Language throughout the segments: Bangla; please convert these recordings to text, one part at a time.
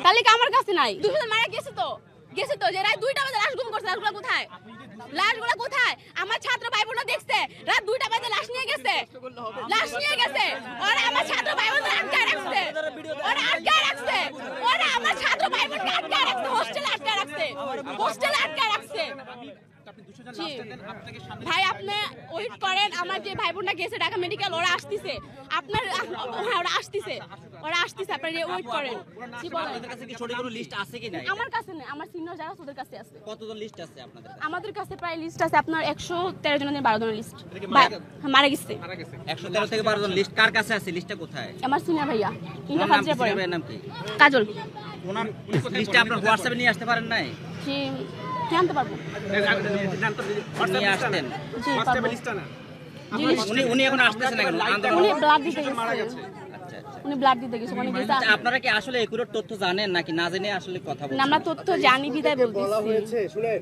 তালিকা আমার কাছে নাই। 200 মারা গেছে তো যে রাত 2টা বাজে লাশ গুম করছে। লাশগুলো কোথায়? লাশগুলো কোথায়? আমার ছাত্র ভাই বোনরা দেখছে রাত 2টা বাজে লাশ নিয়ে গেছে। ওরা আমার ছাত্র ভাই বোনদের আটকায় রাখছে। ওরা আমার ছাত্র ভাই বোনকে আটকায় রাখছে। হোস্টেলে আটকায় রাখছে। ভাই আপনি ওয়েট করেন। আমার যে ভাই বোনরা গেছে ঢাকা মেডিকেল, ওরা আসতেছে। ওরা আসতেছে আপনারা ওয়েট করেন। কি বলেন? আপনাদের কাছে কি সঠিক কোনো লিস্ট আছে কি নাই? আমার কাছে নেই, আমার সিনিয়র যারা ওদের কাছে আছে। কতজন লিস্ট আছে আপনাদের কাছে? আমাদের কাছে প্রায় লিস্ট আছে আপনার 113 জনের 12 জনের লিস্ট মারা গেছে। 113 থেকে 12 জন লিস্ট কার কাছে আছে? লিস্টটা কোথায়? আমার সিনিয়র ভাইয়া ইন্টার ফার্স্ট ইয়ার পড়ে। ভাইয়ের নাম কি? কাজল। ওনার লিস্টটা আপনার হোয়াটসঅ্যাপে নিয়ে আসতে পারেন নাই? জি জানতে পারবো। নিয়ে আসতেন? জি হোয়াটসঅ্যাপে লিস্টটা না। উনি এখন আসতেছেন না কেন? উনি ব্লাড দিতে গেছে। উনি ব্লাড দিতে গেছে। মানে গেছে। আপনারা কি আসলে একুরেট তথ্য জানেন নাকি না জেনে আসলে কথা বলছেন? আমরা তথ্য জানি বিদায় বলতেছি। বলা হয়েছে শুনেন,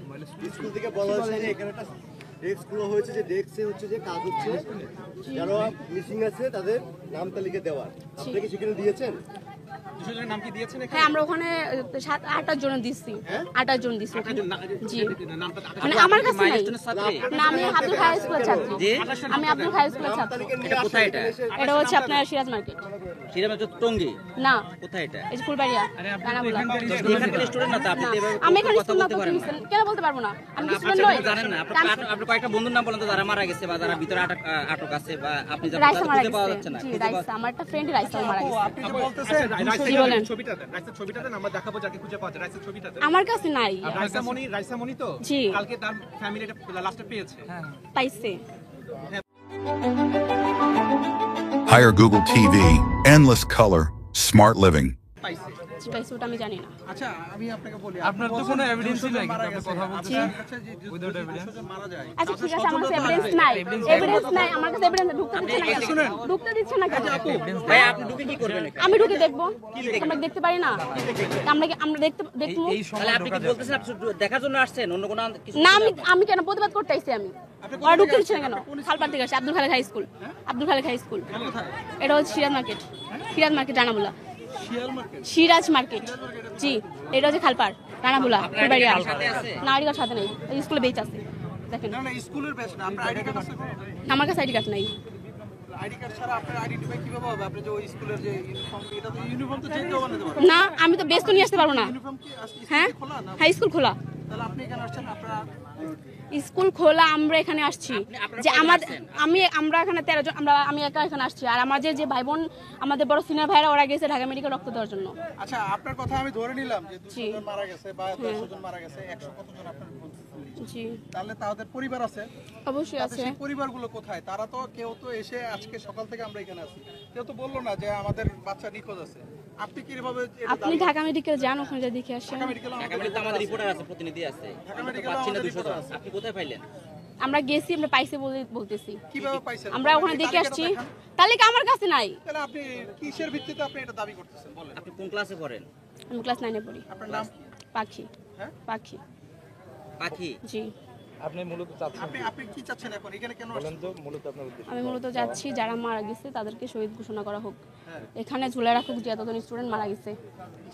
স্কুল থেকে বলা হয়েছে যে এখানে একটা ডেস্ক খোলা হয়েছে, যে ডেস্কে হচ্ছে যে কাজ হচ্ছে, যারা মিসিং আছে তাদের নাম তালিকা দেওয়ার। আপনি কি সেখানে দিয়েছেন? নাম কি দিয়েছেন? হ্যাঁ আমরা ওখানে 7-8 জন দিচ্ছি। 8 জন দিচ্ছি। জি মানে আমার কাছে নাই। না আমি আব্দুল খায়ের স্কুলের ছাত্রী। আমি আব্দুল খায়ের স্কুলের ছাত্রী। এটা কোথায় এটা? এটা হচ্ছে আপনার সিরাজ মার্কেট। সিরাজ মার্কেট টঙ্গী? না কোথায় এটা? এই ফুলবাড়িয়া রানাবুলা। এখানকার স্টুডেন্ট না তো আপনি তো এভাবে আমি এখানে কথা বলতে পারেন না। কেন বলতে পারবো না? আমি স্টুডেন্ট আপনি নই। জানেন না? আপনি কয়েকটা বন্ধুর নাম বলেন তো যারা মারা গেছে বা যারা ভিতরে আটক আছে বা আপনি যারা রাইসা মারা খুঁজে পাওয়া যাচ্ছে গেছে। না। জি রাইসা আমার একটা ফ্রেন্ড রাইসা মারা গেছে। আপনি যে বলতেছেন জি বলেন। রাইসের ছবিটা দেন, আমরা দেখাবো যাকে খুঁজে পাওয়া যায়। রাইসের ছবিটা দেন। আমার কাছে নাই। রাইসা মনি তো জি কালকে তার ফ্যামিলিটা লাস্টে পেয়েছে। পাইছে। Hire Google TV, endless color, smart living. পাইছে। জি পাইছে ওটা আমি জানি না। আচ্ছা আমি আপনাকে বলি, আপনার তো কোনো এভিডেন্সই নাই, আপনি কথা বলছেন উইদাউট এভিডেন্স মারা যায়। আচ্ছা ঠিক আছে, আমার কাছে এভিডেন্স নাই। আমার কাছে এভিডেন্স ঢুকতে দিচ্ছে না কেন? ঢুকতে দিচ্ছে না কেন? ভাই আপনি ঢুকে কি করবেন এখানে? আমি ঢুকে দেখবো। আমরা দেখতে পারি না? আমরা দেখবো। তাহলে আপনি কি বলতেছেন আপনি দেখার জন্য আসছেন? অন্য কোনো কিছু না আমি কেন প্রতিবাদ করতে আইছি? আমি ওরা ঢুকতে দিচ্ছে না কেন? খালপাড় থেকে আসছে আব্দুল খালেক হাই স্কুল। এটা হচ্ছে সিরাজ মার্কেট রানাবুলা। সিরাজ মার্কেট জি এটা হচ্ছে খালপাড় রানাবুলা ফুলবাড়িয়া। না আইডি কার্ড সাথে নেই, স্কুলে বেচ আছে দেখেন। না স্কুলের ব্যাচ না, আপনার আইডি কার্ড আছে? আমার কাছে আইডি কার্ড নাই। আইডি কার্ড ছাড়া আপনার আইডেন্টিফাই কিভাবে হবে? আপনি যে ওই স্কুলের যে ইউনিফর্ম, এটা তো ইউনিফর্ম তো চেঞ্জ হবে না। না আমি তো বেচ তো নিয়ে আসতে পারবো না। ইউনিফর্ম কি হ্যাঁ খোলা না? হ্যাঁ স্কুল খোলা। তাহলে আপনি এখানে আসছেন, আপনারা স্কুল খোলা, আমরা এখানে আসছি যে আমরা এখানে 13 জন, আমি একা এখানে আসছি। আর আমার যে ভাই বোন আমাদের বড় সিনিয়র ভাইরা ওরা গেছে ঢাকা মেডিকেল রক্ত দেওয়ার জন্য। আচ্ছা আপনার কথা আমি ধরে নিলাম যে 200 জন মারা গেছে বা 100 জন মারা গেছে, 100 কতজন আপনার বলছেন? জি তাহলে তাদের পরিবার আছে? অবশ্যই আছে। সেই পরিবারগুলো কোথায়? তারা তো কেউ তো এসে আজকে সকাল থেকে আমরা এখানে আছি, কেউ তো বললো না যে আমাদের বাচ্চা নিখোঁজ আছে। আপনি কিভাবে? আপনি ঢাকা মেডিকেল যান, ওখানে যা দেখে আসেন। ঢাকা মেডিকেলে আমাদের রিপোর্টার আছে, প্রতিনিধি আছে। পাচ্ছি না 200 জন। আপনি কোথায় পাইলেন? আমরা গেছি, আমরা পাইছে বলতেছি। কিভাবে পাইছেন? আমরা ওখানে দেখে আসছি। তালিকা আমার কাছে নাই। তাহলে আপনি কিসের ভিত্তিতে আপনি এটা দাবি করতেছেন বলেন? আপনি কোন ক্লাসে পড়েন? আমি ক্লাস 9 এ পড়ি। আপনার নাম? পাখি। হ্যাঁ পাখি। জি আপনি মূলত চাচ্ছেন আপনি কি চাচ্ছেন এখন এখানে কেন আসছেন? বলেন তো মূলত আপনার উদ্দেশ্য? আমি মূলত যাচ্ছি যারা মারা গেছে তাদেরকে শহীদ ঘোষণা করা হোক, এখানে ঝুলে রাখুক যে এতজন স্টুডেন্ট মারা গেছে।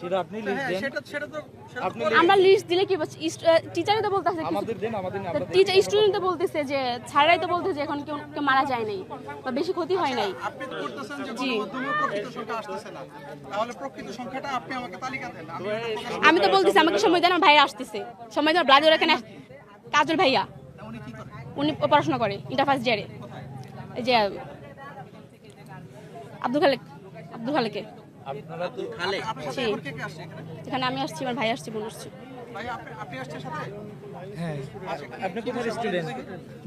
সেটা আপনি লিস্ট দেন। সেটা তো আপনি আমরা লিস্ট দিলে কি টিচারই তো বলতেছে, আমাদের দেন, আমাদের না টিচার স্টুডেন্ট তো বলতেছে যে ছাড়াই তো বলতেছে যে এখন কেউ মারা যায় নাই বা বেশি ক্ষতি হয় নাই। আপনি তো বলতেছেন যে গণমাধ্যমে প্রকৃত সংখ্যা আসতেছে না, তাহলে প্রকৃত সংখ্যাটা আপনি আমাকে তালিকা দেন। আমি তো বলতেছি আমাকে সময় দেন, আমার ভাইরা আসতেছে, সময় দেন। ব্লাড এখানে কাজল ভাইয়া, উনি কি করেন? উনি পড়াশোনা করে ইন্টার ফার্স্ট ইয়ারে। এই যে আব্দুল খালেকে। আপনারা তো খালেক? আপনার সাথে এখন কে কে আসছে এখানে? এখানে আমি আসছি, আমার ভাই আসছে, বোন আসছে। ভাই আপনি আসছেন সাথে? হ্যাঁ। আপনি কোথায় স্টুডেন্ট?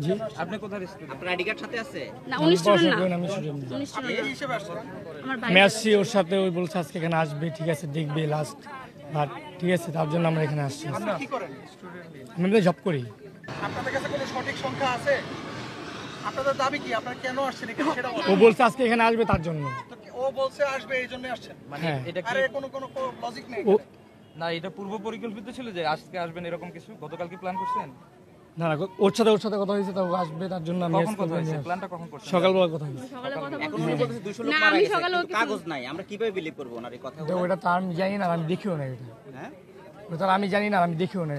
জি আপনি কোথায় স্টুডেন্ট? আপনার আইডি কার্ড সাথে আছে? না 19 স্টুডেন্ট না, আমি স্টুডেন্ট। 19 আপনি স্টুডেন্ট কি হিসেবে আসছেন? আমার ভাই। আমি আসছি ওর সাথে, ওই বলছে আজকে এখানে আসবে, ঠিক আছে দেখবে লাস্ট বাট ঠিক আছে, তার জন্য আমরা এখানে আসছি। আপনি কি করেন? আমি তো জব করি। আপনাদের কাছে কোনো সঠিক সংখ্যা আছে? আপনাদের দাবি কি? আপনারা কেন আসছেন এখানে সেটা বলেন। ও বলছে আজকে এখানে আসবে তার জন্য। ও বলছে আসবে এই জন্য আসছেন, মানে হ্যাঁ। এটা আরে কি কোনো লজিক নেই ও এখানে। না এটা পূর্ব পরিকল্পিত ছিল যে আজকে আসবেন এরকম কিছু? গতকালকে প্ল্যান করছেন? না না ওর সাথে কথা হয়েছে, তাও আসবে, তার জন্য আমি কখন আজকে কথা হয়েছে? নিয়ে প্ল্যানটা কখন করছেন? সকালবেলা কথা হয়েছে। সকালে কথা এখন বলছি উনি বলতেছে 200 লোক না, মারা আমি গেছে, সকালে কিন্তু কাগজ নাই, আমরা কিভাবে বিলিভ করবো ওনার এই কথা? ওটা তো আমি জানি না, আমি দেখিও না এটা, হ্যাঁ ওটা আমি জানি না, আমি দেখিও না।